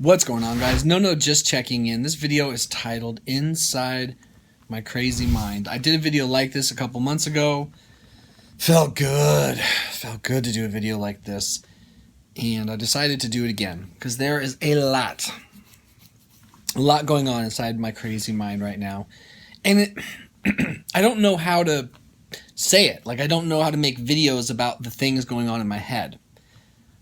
What's going on, guys? No, just checking in. This video is titled Inside My Crazy Mind. I did a video like this a couple months ago. Felt good. Felt good to do a video like this. And I decided to do it again because there is a lot going on inside my crazy mind right now. And I don't know how to say it. Like, I don't know how to make videos about the things going on in my head.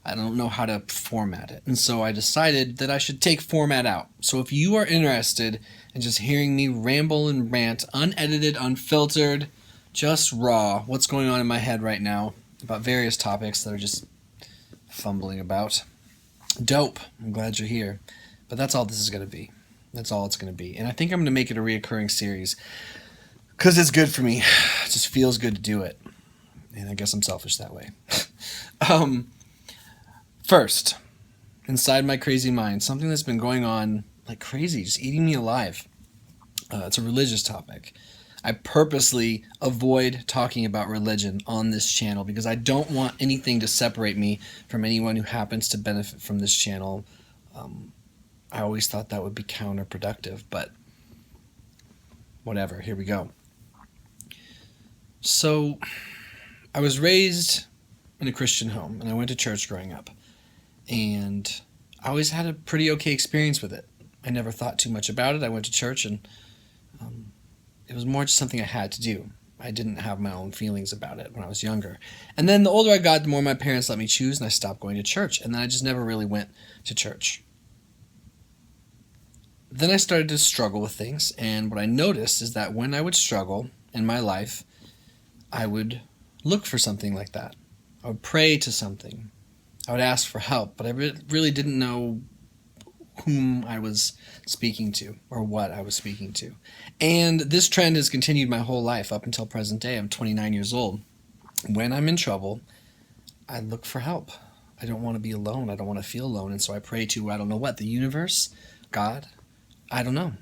I don't know how to format it. And so I decided that I should take format out. So if you are interested in just hearing me ramble and rant, unedited, unfiltered, just raw, what's going on in my head right now about various topics that are just fumbling about, dope. I'm glad you're here. But that's all this is going to be. That's all it's going to be. And I think I'm going to make it a reoccurring series because it's good for me. It just feels good to do it. And I guess I'm selfish that way. First, inside my crazy mind, something that's been going on like crazy, just eating me alive. It's a religious topic. I purposely avoid talking about religion on this channel because I don't want anything to separate me from anyone who happens to benefit from this channel. I always thought that would be counterproductive, but whatever, here we go. So, I was raised in a Christian home, and I went to church growing up. And I always had a pretty okay experience with it. I never thought too much about it. I went to church, and it was more just something I had to do. I didn't have my own feelings about it when I was younger. And then the older I got, the more my parents let me choose, and I stopped going to church. And then I just never really went to church. Then I started to struggle with things, and what I noticed is that when I would struggle in my life, I would look for something like that. I would pray to something. I would ask for help, but I really didn't know whom I was speaking to or what I was speaking to. And this trend has continued my whole life up until present day. I'm 29 years old. When I'm in trouble, I look for help. I don't want to be alone. I don't want to feel alone. And so I pray to, I don't know what, the universe, God, I don't know.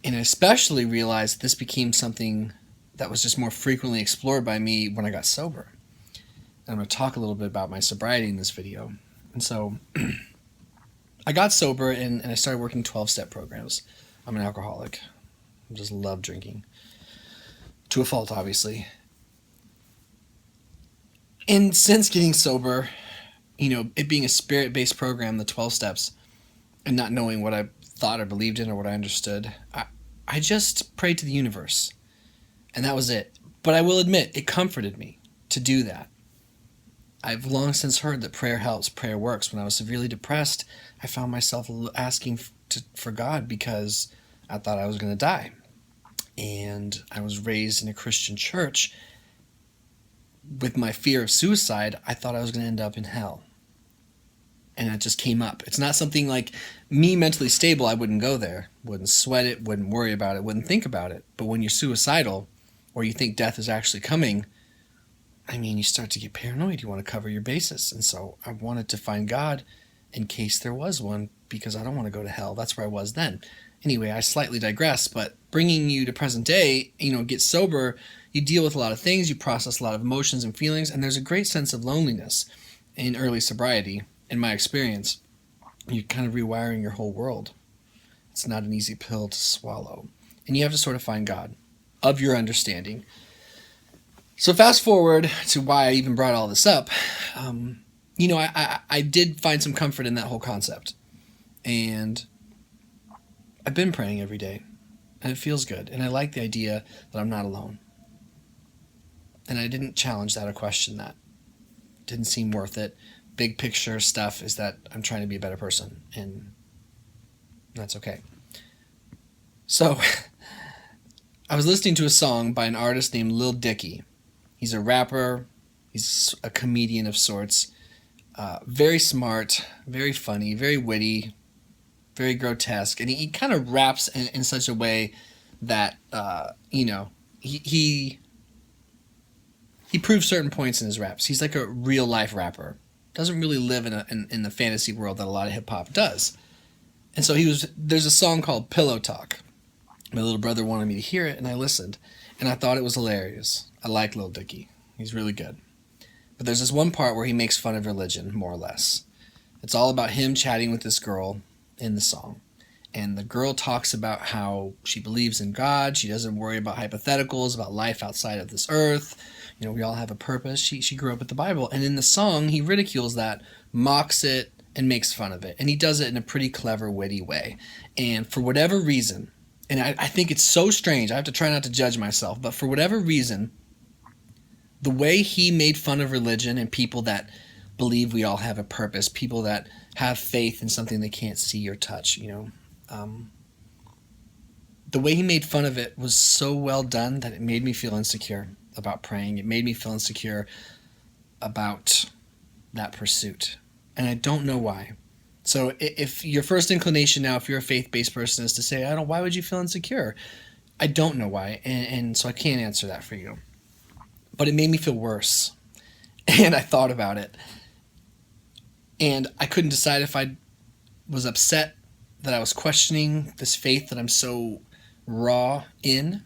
And I especially realized this became something that was just more frequently explored by me when I got sober. I'm going to talk a little bit about my sobriety in this video. And so I got sober and I started working 12-step programs. I'm an alcoholic. I just love drinking. To a fault, obviously. And since getting sober, it being a spirit-based program, the 12 steps, and not knowing what I thought or believed in or what I understood, I just prayed to the universe. And that was it. But I will admit, it comforted me to do that. I've long since heard that prayer helps, prayer works. When I was severely depressed, I found myself asking for God because I thought I was going to die. And I was raised in a Christian church. With my fear of suicide, I thought I was going to end up in hell. And it just came up. It's not something like me mentally stable, I wouldn't go there. Wouldn't sweat it, wouldn't worry about it, wouldn't think about it. But when you're suicidal, or you think death is actually coming, you start to get paranoid. You want to cover your bases. And so I wanted to find God in case there was one because I don't want to go to hell. That's where I was then. Anyway, I slightly digress, but bringing you to present day, get sober, you deal with a lot of things, you process a lot of emotions and feelings, and there's a great sense of loneliness in early sobriety. In my experience, you're kind of rewiring your whole world. It's not an easy pill to swallow. And you have to sort of find God of your understanding. So fast forward to why I even brought all this up. I did find some comfort in that whole concept. And I've been praying every day. And it feels good. And I like the idea that I'm not alone. And I didn't challenge that or question that. It didn't seem worth it. Big picture stuff is that I'm trying to be a better person. And that's okay. So I was listening to a song by an artist named Lil Dicky. He's a rapper, he's a comedian of sorts, very smart, very funny, very witty, very grotesque, and he kind of raps in such a way that, he proves certain points in his raps. He's like a real-life rapper. Doesn't really live in the fantasy world that a lot of hip-hop does. And so there's a song called Pillow Talk. My little brother wanted me to hear it, and I listened, and I thought it was hilarious. I like Lil Dicky. He's really good. But there's this one part where he makes fun of religion, more or less. It's all about him chatting with this girl in the song. And the girl talks about how she believes in God. She doesn't worry about hypotheticals, about life outside of this earth. We all have a purpose. She grew up with the Bible. And in the song, he ridicules that, mocks it, and makes fun of it. And he does it in a pretty clever, witty way. And for whatever reason, and I think it's so strange, I have to try not to judge myself, but for whatever reason, the way he made fun of religion and people that believe we all have a purpose, people that have faith in something they can't see or touch, the way he made fun of it was so well done that it made me feel insecure about praying. It made me feel insecure about that pursuit. And I don't know why. So if your first inclination now, if you're a faith-based person, is to say, why would you feel insecure? I don't know why. And so I can't answer that for you. But it made me feel worse. And I thought about it. And I couldn't decide if I was upset that I was questioning this faith that I'm so raw in.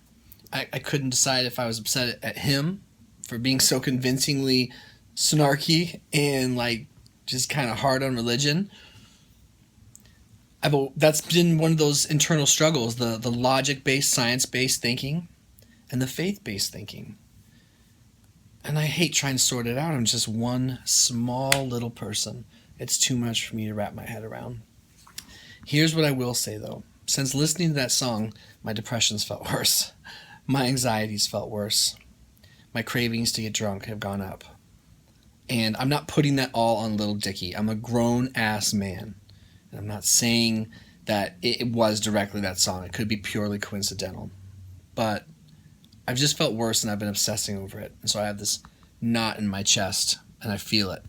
I couldn't decide if I was upset at him for being so convincingly snarky and just kind of hard on religion. That's been one of those internal struggles, the logic-based, science-based thinking and the faith-based thinking. And I hate trying to sort it out. I'm just one small little person. It's too much for me to wrap my head around. Here's what I will say, though. Since listening to that song, my depressions felt worse. My anxieties felt worse. My cravings to get drunk have gone up. And I'm not putting that all on Little Dicky. I'm a grown-ass man. And I'm not saying that it was directly that song. It could be purely coincidental. But I've just felt worse and I've been obsessing over it. And so I have this knot in my chest and I feel it.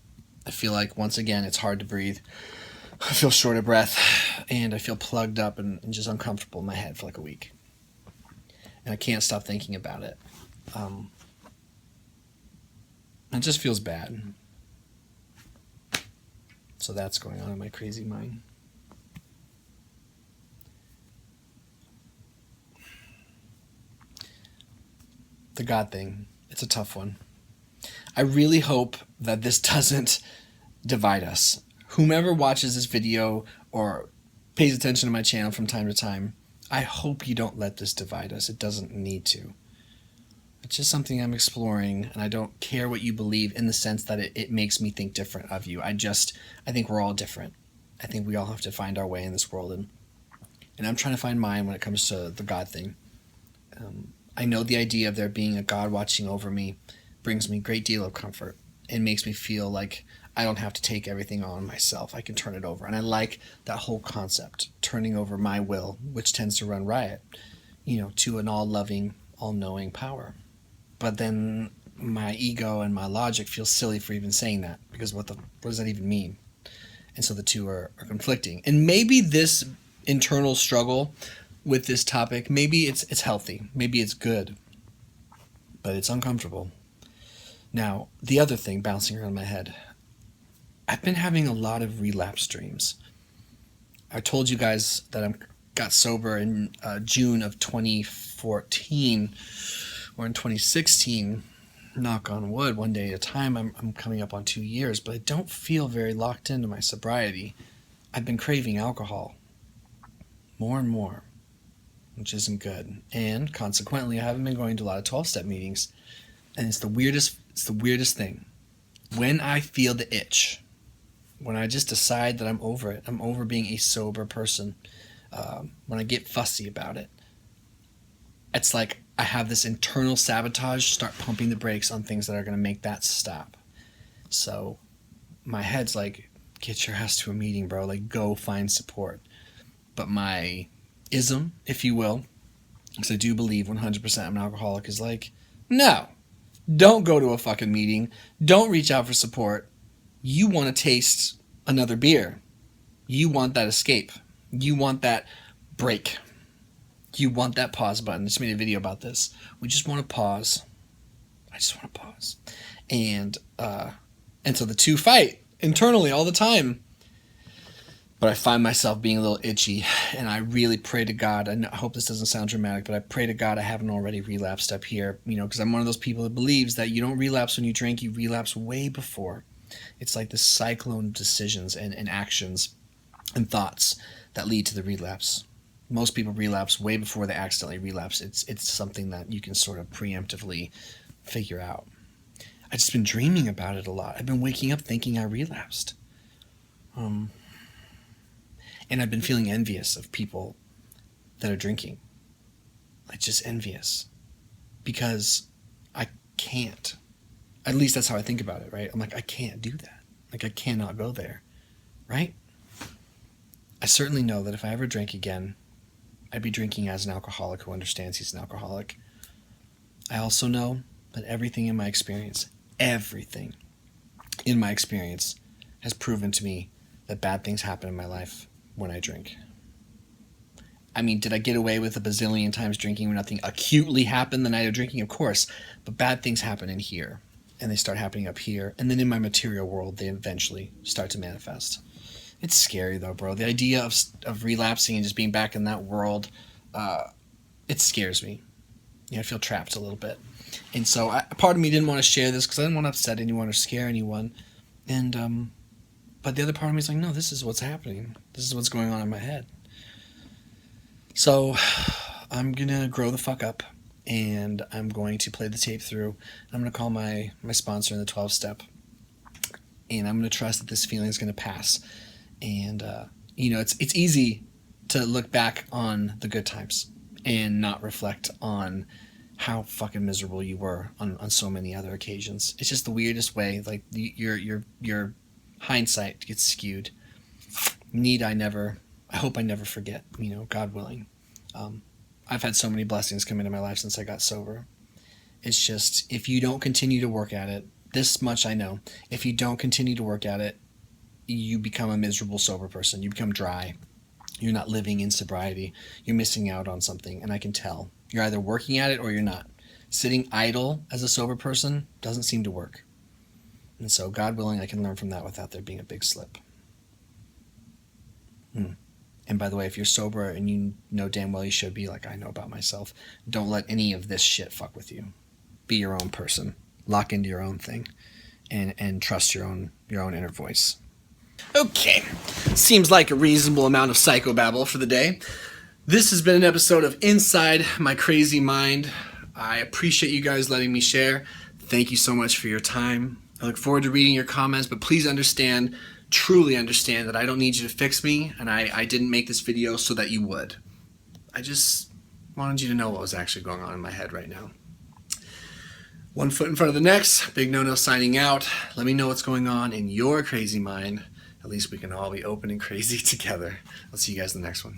I feel like, once again, it's hard to breathe. I feel short of breath and I feel plugged up and just uncomfortable in my head for like a week. And I can't stop thinking about it. It just feels bad. So that's going on in my crazy mind. The God thing. It's a tough one. I really hope that this doesn't divide us. Whomever watches this video or pays attention to my channel from time to time, I hope you don't let this divide us. It doesn't need to. It's just something I'm exploring, and I don't care what you believe in the sense that it makes me think different of you. I think we're all different. I think we all have to find our way in this world, and I'm trying to find mine when it comes to the God thing. I know the idea of there being a God watching over me brings me a great deal of comfort. It makes me feel like I don't have to take everything on myself. I can turn it over. And I like that whole concept, turning over my will, which tends to run riot, to an all-loving, all-knowing power. But then my ego and my logic feel silly for even saying that, because what does that even mean? And so the two are conflicting. And maybe this internal struggle with this topic, maybe it's healthy, maybe it's good, but it's uncomfortable. Now, the other thing bouncing around my head, I've been having a lot of relapse dreams. I told you guys that I got sober in June of 2014, or in 2016, knock on wood, one day at a time. I'm coming up on 2 years, but I don't feel very locked into my sobriety. I've been craving alcohol more and more, which isn't good. And consequently, I haven't been going to a lot of 12-step meetings. And it's the weirdest thing. When I feel the itch, when I just decide that I'm over it, I'm over being a sober person, when I get fussy about it, it's like I have this internal sabotage start pumping the brakes on things that are going to make that stop. So my head's like, get your ass to a meeting, bro. Like, go find support. But my ism, if you will, because I do believe 100% I'm an alcoholic, is like, no, don't go to a fucking meeting. Don't reach out for support. You want to taste another beer. You want that escape. You want that break. You want that pause button. I just made a video about this. We just want to pause. I just want to pause. And so the two fight internally all the time. But I find myself being a little itchy, and I really pray to God. I hope this doesn't sound dramatic, but I pray to God I haven't already relapsed up here, because I'm one of those people that believes that you don't relapse when you drink, you relapse way before. It's like this cyclone of decisions and actions and thoughts that lead to the relapse. Most people relapse way before they accidentally relapse. It's something that you can sort of preemptively figure out. I've just been dreaming about it a lot. I've been waking up thinking I relapsed. And I've been feeling envious of people that are drinking. Like, just envious. Because I can't. At least that's how I think about it, right? I'm like, I can't do that. Like, I cannot go there, right? I certainly know that if I ever drank again, I'd be drinking as an alcoholic who understands he's an alcoholic. I also know that everything in my experience has proven to me that bad things happen in my life when I drink. I mean, did I get away with a bazillion times drinking when nothing acutely happened the night of drinking? Of course. But bad things happen in here, and they start happening up here. And then in my material world, they eventually start to manifest. It's scary, though, bro. The idea of relapsing and just being back in that world, it scares me. I feel trapped a little bit. And so part of me didn't want to share this because I didn't want to upset anyone or scare anyone. And but the other part of me is like, no, this is what's happening. This is what's going on in my head. So I'm going to grow the fuck up, and I'm going to play the tape through. I'm going to call my sponsor in the 12-step, and I'm going to trust that this feeling is going to pass. And, it's easy to look back on the good times and not reflect on how fucking miserable you were on so many other occasions. It's just the weirdest way. Like, your hindsight gets skewed. I hope I never forget, God willing. I've had so many blessings come into my life since I got sober. It's just, if you don't continue to work at it, this much I know, if you don't continue to work at it, you become a miserable sober person. You become dry. You're not living in sobriety. You're missing out on something, and I can tell. You're either working at it or you're not. Sitting idle as a sober person doesn't seem to work. And so, God willing, I can learn from that without there being a big slip. And by the way, if you're sober and you know damn well you should be, like I know about myself, don't let any of this shit fuck with you. Be your own person. Lock into your own thing. And trust your own inner voice. Okay. Seems like a reasonable amount of psychobabble for the day. This has been an episode of Inside My Crazy Mind. I appreciate you guys letting me share. Thank you so much for your time. I look forward to reading your comments, but please truly understand that I don't need you to fix me, and I didn't make this video so that you would. I just wanted you to know what was actually going on in my head right now. One foot in front of the next. Big No-No signing out. Let me know what's going on in your crazy mind. At least we can all be open and crazy together. I'll see you guys in the next one.